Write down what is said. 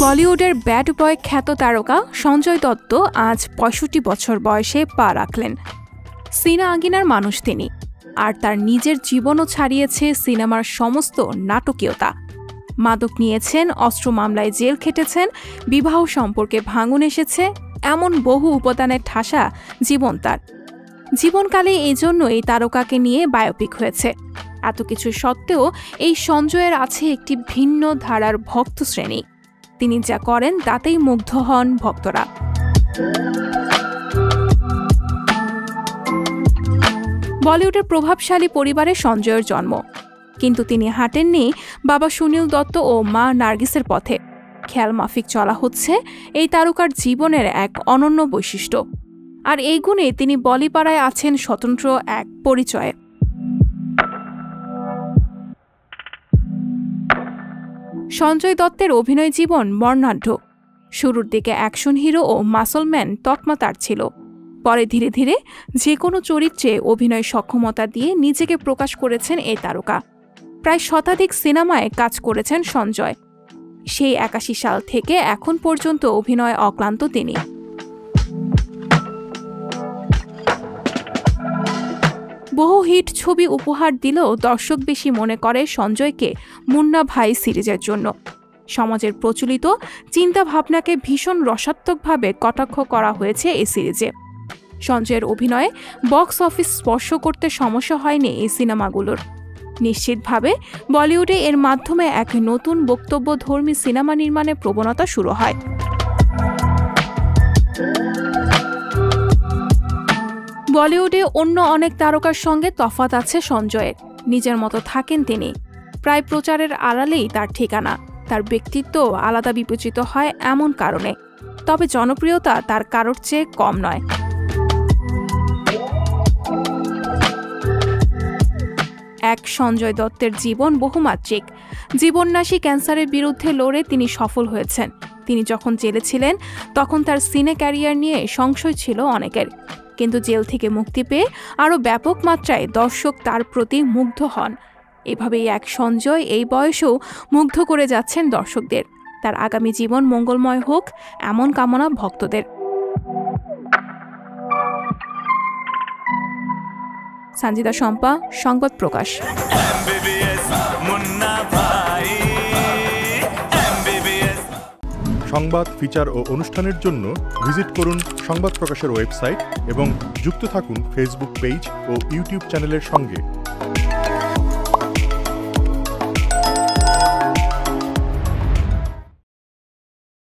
বলিউডের bad boy খ্যাত তারকা সঞ্জয় দত্ত আজ ৬৫ বছর বয়সে পা রাখলেন। সিনা আঙ্গিনার মানুষ তিনি, আর তার নিজের জীবনও ছাড়িয়েছে সিনেমার সমস্ত নাটকীয়তা। মাদক নিয়েছেন, অস্ত্র মামলায় জেল খেটেছেন, বিবাহ সম্পর্কে ভাঙন এসেছে, এমন বহু উপাদানের ঠাসা জীবন তার। জীবনকালে এই জন্য এই তারকাকে নিয়ে বায়োপিক হয়েছে। এত কিছু সত্ত্বেও এই সঞ্জয়ের আছে একটি ভিন্ন ধারার ভক্ত শ্রেণী। তিনি যা করেন তাতেই মুগ্ধ হন ভক্তরা। বলিউডের প্রভাবশালী পরিবারে সঞ্জয়ের জন্ম, কিন্তু তিনি হাঁটেননি বাবা সুনীল দত্ত ও মা নার্গিসের পথে। খেয়াল মাফিক চলা হচ্ছে এই তারকার জীবনের এক অনন্য বৈশিষ্ট্য, আর এই গুণে তিনি বলিপাড়ায় আছেন স্বতন্ত্র এক পরিচয়ে। সঞ্জয় দত্তের অভিনয় জীবন বর্ণাঢ্য। শুরুর দিকে অ্যাকশন হিরো ও মাসলম্যান তকমা তার ছিল। পরে ধীরে ধীরে যে কোনো চরিত্রে অভিনয় সক্ষমতা দিয়ে নিজেকে প্রকাশ করেছেন এই তারকা। প্রায় শতাধিক সিনেমায় কাজ করেছেন সঞ্জয়। সেই ৮১ সাল থেকে এখন পর্যন্ত অভিনয় অক্লান্ত তিনি। বহু হিট ছবি উপহার দিলেও দর্শক বেশি মনে করে সঞ্জয়কে মুন্না ভাই সিরিজের জন্য। সমাজের প্রচলিত চিন্তাভাবনাকে ভীষণ রসাত্মকভাবে কটাক্ষ করা হয়েছে এই সিরিজে। সঞ্জয়ের অভিনয়ে বক্স অফিস স্পর্শ করতে সমস্যা হয়নি এই সিনেমাগুলোর। নিশ্চিতভাবে বলিউডে এর মাধ্যমে এক নতুন বক্তব্যধর্মী সিনেমা নির্মাণের প্রবণতা শুরু হয়। বলিউডে অন্য অনেক তারকার সঙ্গে তফাৎ আছে সঞ্জয়ের। নিজের মতো থাকেন তিনি। প্রায় প্রচারের আড়ালেই তার ঠিকানা। তার ব্যক্তিত্ব আলাদা বিবেচিত হয় এমন কারণে। তবে জনপ্রিয়তা তার কারোর চেয়ে কম নয়। এক সঞ্জয় দত্তের জীবন বহুমাত্রিক। জীবননাশী ক্যান্সারের বিরুদ্ধে লড়ে তিনি সফল হয়েছেন। তিনি যখন জেলে ছিলেন তখন তার সিনে ক্যারিয়ার নিয়ে সংশয় ছিল অনেকের, কিন্তু জেল থেকে মুক্তি পেয়ে আরও ব্যাপক মাত্রায় দর্শক তার প্রতি মুগ্ধ হন। এভাবেই এক সঞ্জয় এই বয়সেও মুগ্ধ করে যাচ্ছেন দর্শকদের। তার আগামী জীবন মঙ্গলময় হোক এমন কামনা ভক্তদের। সঞ্জিদা শম্পা, সংবাদ প্রকাশ। সংবাদ, ফিচার ও অনুষ্ঠানের জন্য ভিজিট করুন সংবাদ প্রকাশের ওয়েবসাইট এবং যুক্ত থাকুন ফেসবুক পেজ ও ইউটিউব চ্যানেলের সঙ্গে।